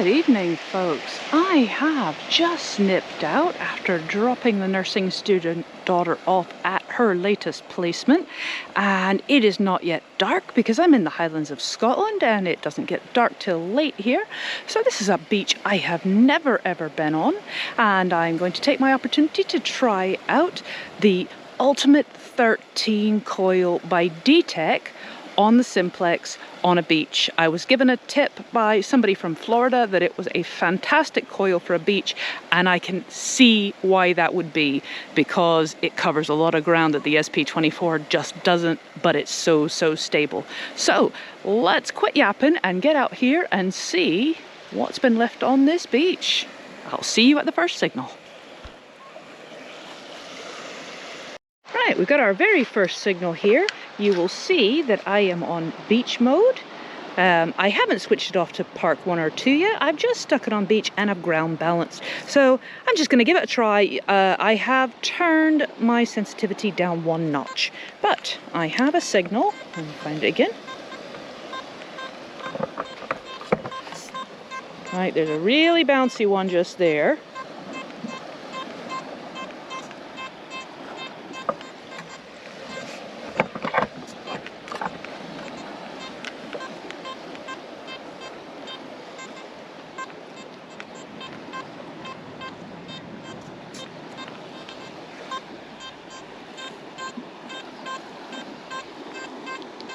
Good evening, folks. I have just snipped out after dropping the nursing student daughter off at her latest placement, and it is not yet dark because I'm in the Highlands of Scotland and it doesn't get dark till late here. So this is a beach I have never ever been on, and I'm going to take my opportunity to try out the Ultimate 13 Coil by Detech on the Simplex on a beach. I was given a tip by somebody from Florida that it was a fantastic coil for a beach, and I can see why that would be, because it covers a lot of ground that the SP24 just doesn't, but it's so stable. So let's quit yapping and get out here and see what's been left on this beach. I'll see you at the first signal. Right, we've got our very first signal here. You will see that I am on beach mode. I haven't switched it off to park 1 or 2 yet. I've just stuck it on beach and I've ground balanced. So I'm just going to give it a try. I have turned my sensitivity down 1 notch, but I have a signal. Let me find it again. Right, there's a really bouncy one just there.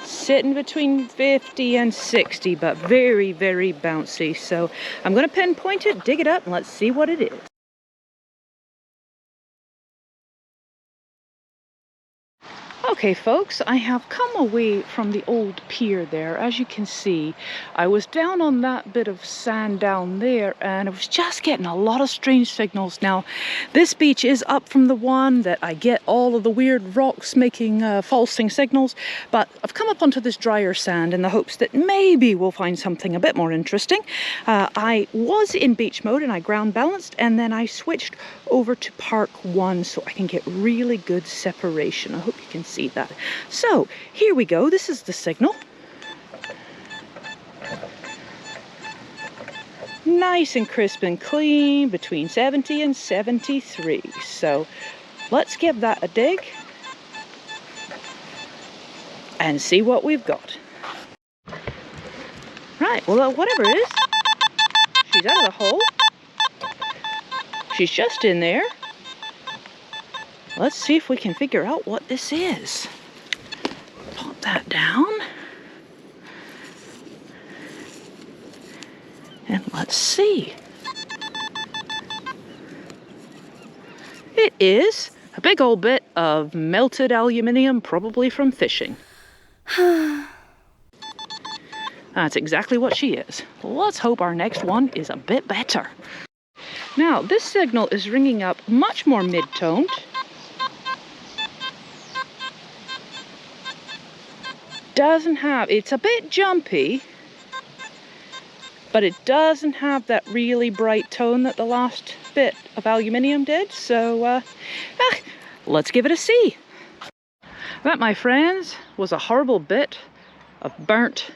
Sitting between 50 and 60, but very bouncy. So I'm going to pinpoint it, dig it up, and let's see what it is. Okay folks, I have come away from the old pier there. As you can see, I was down on that bit of sand down there and I was just getting a lot of strange signals. Now, this beach is up from the one that I get all of the weird rocks making falsing signals, but I've come up onto this drier sand in the hopes that maybe we'll find something a bit more interesting. I was in beach mode and I ground balanced, and then I switched over to park 1 so I can get really good separation. I hope you can see that. So here we go. This is the signal. Nice and crisp and clean between 70 and 73. So let's give that a dig and see what we've got. Right, well, whatever it is, she's out of the hole. She's just in there. Let's see if we can figure out what this is. Pop that down. And let's see. It is a big old bit of melted aluminium, probably from fishing. That's exactly what she is. Let's hope our next one is a bit better. Now, this signal is ringing up much more mid-toned. It's a bit jumpy, but it doesn't have that really bright tone that the last bit of aluminium did. So let's give it a see. That, my friends, was a horrible bit of burnt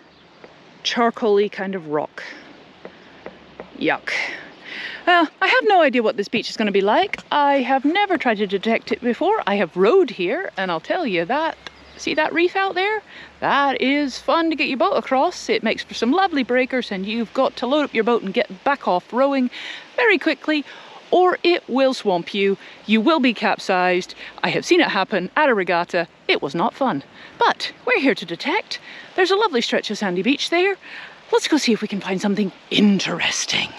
charcoaly kind of rock. Yuck. Well, I have no idea what this beach is going to be like. I have never tried to detect it before. I have rowed here, and I'll tell you that, see that reef out there? That is fun to get your boat across. It makes for some lovely breakers, and you've got to load up your boat and get back off rowing very quickly, or it will swamp you. You will be capsized. I have seen it happen at a regatta. It was not fun. But we're here to detect. There's a lovely stretch of sandy beach there. Let's go see if we can find something interesting.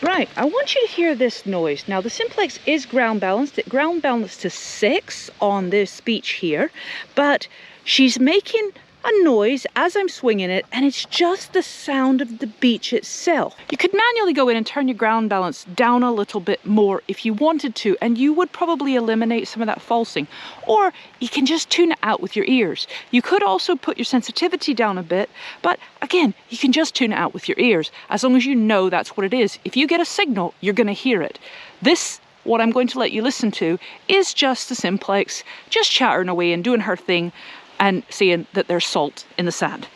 Right, I want you to hear this noise. Now, the Simplex is ground balanced. It ground balanced to 6 on this beach here, but she's making a noise as I'm swinging it, and it's just the sound of the beach itself. You could manually go in and turn your ground balance down a little bit more if you wanted to, and you would probably eliminate some of that falsing, or you can just tune it out with your ears. You could also put your sensitivity down a bit, but again, you can just tune it out with your ears, as long as you know that's what it is. If you get a signal, you're going to hear it. This, what I'm going to let you listen to, is just the Simplex just chattering away and doing her thing, and seeing that there's salt in the sand.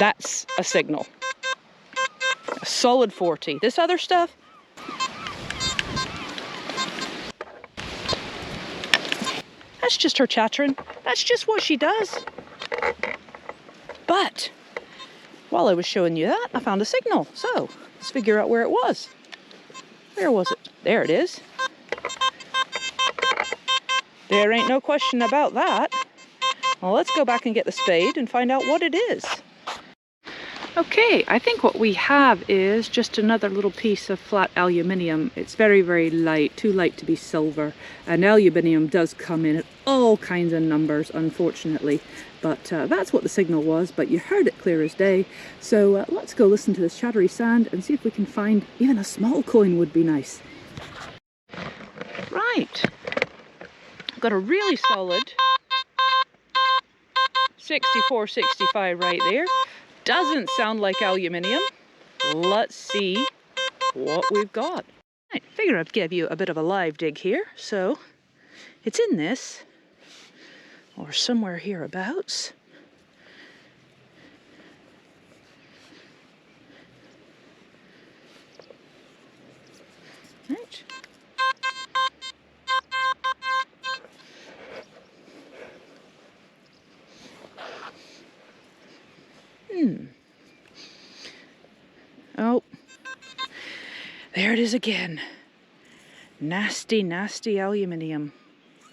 That's a signal. A solid 40. This other stuff, that's just her chattering. That's just what she does. But while I was showing you that, I found a signal. So let's figure out where it was. Where was it? There it is. There ain't no question about that. Well, let's go back and get the spade and find out what it is. Okay, I think what we have is just another little piece of flat aluminium. It's very, very light, too light to be silver. And aluminium does come in at all kinds of numbers, unfortunately. But that's what the signal was, but you heard it clear as day. So let's go listen to this chattery sound and see if we can find even a small coin would be nice. Right. I've got a really solid 64, 65 right there. Doesn't sound like aluminium. Let's see what we've got. I figure I'd give you a bit of a live dig here. So it's in this, or somewhere hereabouts. Right. Oh, there it is again. Nasty, nasty aluminium.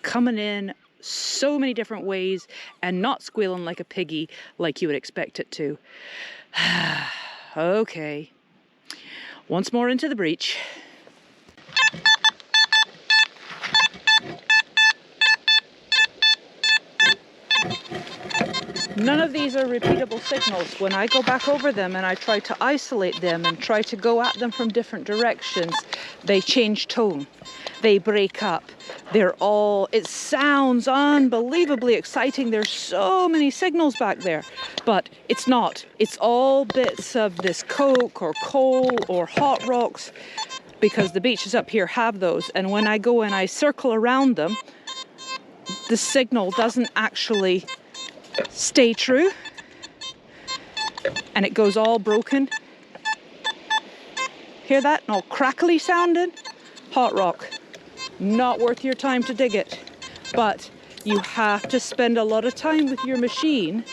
Coming in so many different ways and not squealing like a piggy like you would expect it to. Okay. Once more into the breach. None of these are repeatable signals. When I go back over them and I try to isolate them and try to go at them from different directions, they change tone. They break up. It sounds unbelievably exciting. There's so many signals back there, but it's not. It's all bits of this coke or coal or hot rocks, because the beaches up here have those. And when I go and I circle around them, the signal doesn't actually stay true, and it goes all broken. Hear that? All crackly sounding? Hot rock. Not worth your time to dig it. But you have to spend a lot of time with your machine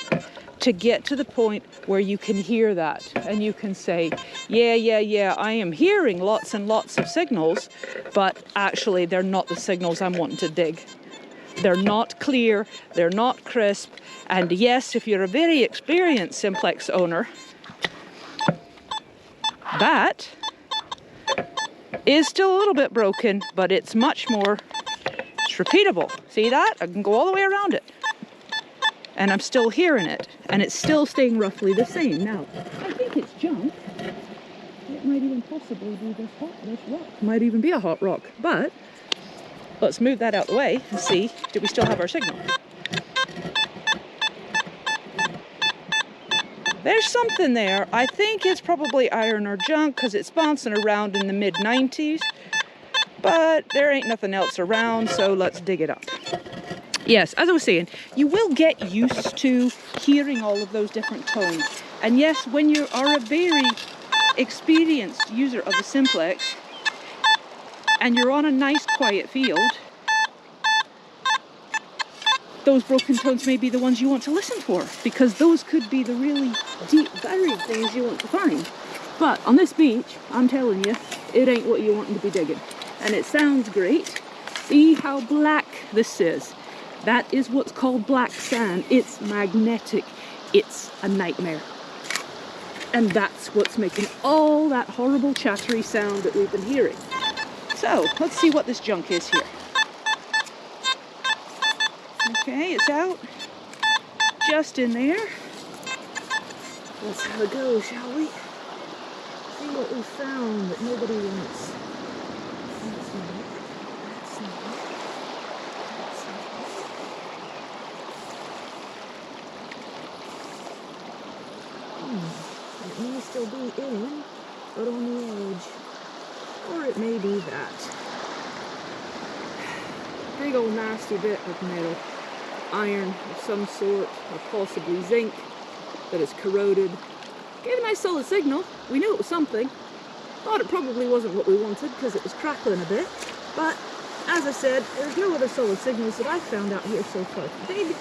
to get to the point where you can hear that and you can say, yeah, I am hearing lots and lots of signals, but actually they're not the signals I'm wanting to dig. They're not clear, they're not crisp, and yes, if you're a very experienced Simplex owner, that is still a little bit broken, but it's much more, it's repeatable. See that? I can go all the way around it. And I'm still hearing it, and it's still staying roughly the same. Now, I think it's junk. It might even possibly be this rock. Might even be a hot rock, but let's move that out the way and see, do we still have our signal? There's something there. I think it's probably iron or junk because it's bouncing around in the mid-90s, but there ain't nothing else around, so let's dig it up. Yes, as I was saying, you will get used to hearing all of those different tones. And yes, when you are a very experienced user of a Simplex and you're on a nice quiet field, those broken tones may be the ones you want to listen for, because those could be the really deep, buried things you want to find. But on this beach, I'm telling you, it ain't what you want to be digging. And it sounds great. See how black this is? That is what's called black sand. It's magnetic. It's a nightmare. And that's what's making all that horrible chattery sound that we've been hearing. So, let's see what this junk is here. Okay, it's out. Just in there. Let's have a go, shall we? See what we found that nobody wants. Let's see. It may still be in, but on the edge. Or it may be that. Big old nasty bit of metal. Iron of some sort, or possibly zinc, that is corroded Gave a nice solid signal. We knew it was something. Thought it probably wasn't what we wanted because it was crackling a bit. But as I said, there's no other solid signals that I've found out here so far to dig.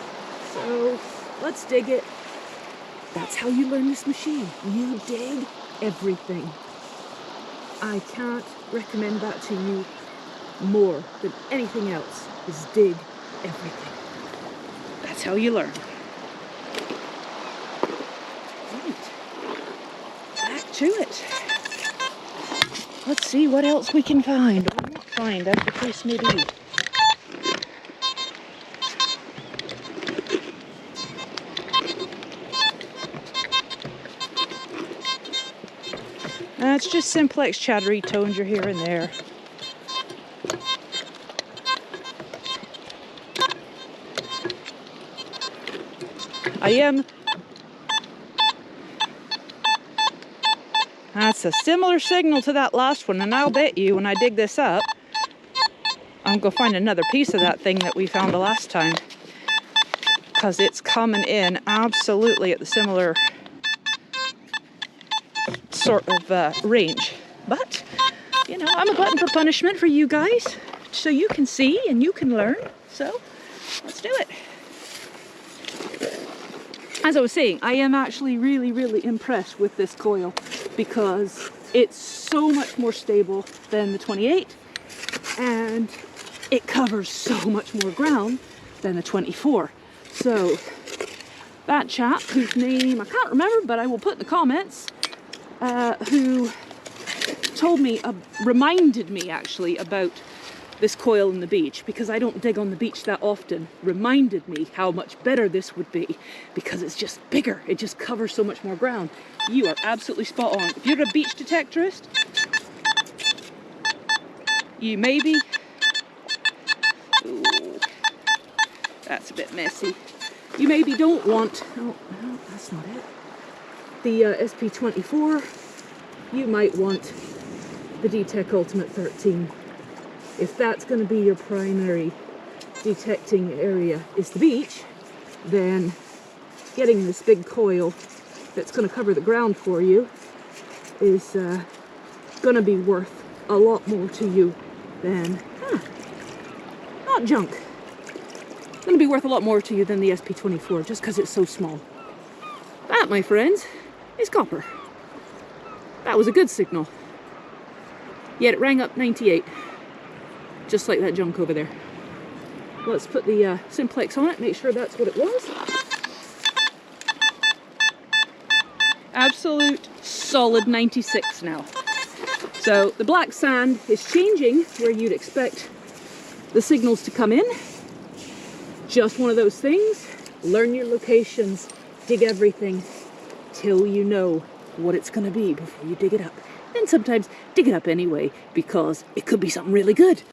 So let's dig it. That's how you learn this machine. You dig everything. I can't recommend that to you more than anything else, is dig everything. That's how you learn. Right. Back to it. Let's see what else we can find, or not find, as the case may be. That's just Simplex chattery tones you're hearing there. That's a similar signal to that last one, and I'll bet you when I dig this up, I'm going to find another piece of that thing that we found the last time. Because it's coming in absolutely at the similar sort of range. But, you know, I'm a glutton for punishment for you guys, so you can see and you can learn. So, let's do it. As I was saying, I am actually really impressed with this coil because it's so much more stable than the 28 and it covers so much more ground than the 24. So that chap, whose name I can't remember, but I will put in the comments, who told me, reminded me actually about this coil on the beach, because I don't dig on the beach that often, reminded me how much better this would be because it's just bigger. It just covers so much more ground. You are absolutely spot on. If you're a beach detectorist, you maybe... Ooh, that's a bit messy. You maybe don't want... Oh, no, that's not it. The SP24, you might want the Detech Ultimate 13. If that's going to be your primary detecting area is the beach, then getting this big coil that's going to cover the ground for you is going to be worth a lot more to you than, not junk. It's going to be worth a lot more to you than the SP24 just because it's so small. That, my friends, is copper. That was a good signal. Yet it rang up 98. Just like that junk over there. Let's put the Simplex on it, make sure that's what it was. Absolute solid 96 now. So the black sand is changing where you'd expect the signals to come in. Just one of those things. Learn your locations, dig everything till you know what it's going to be before you dig it up. And sometimes dig it up anyway because it could be something really good.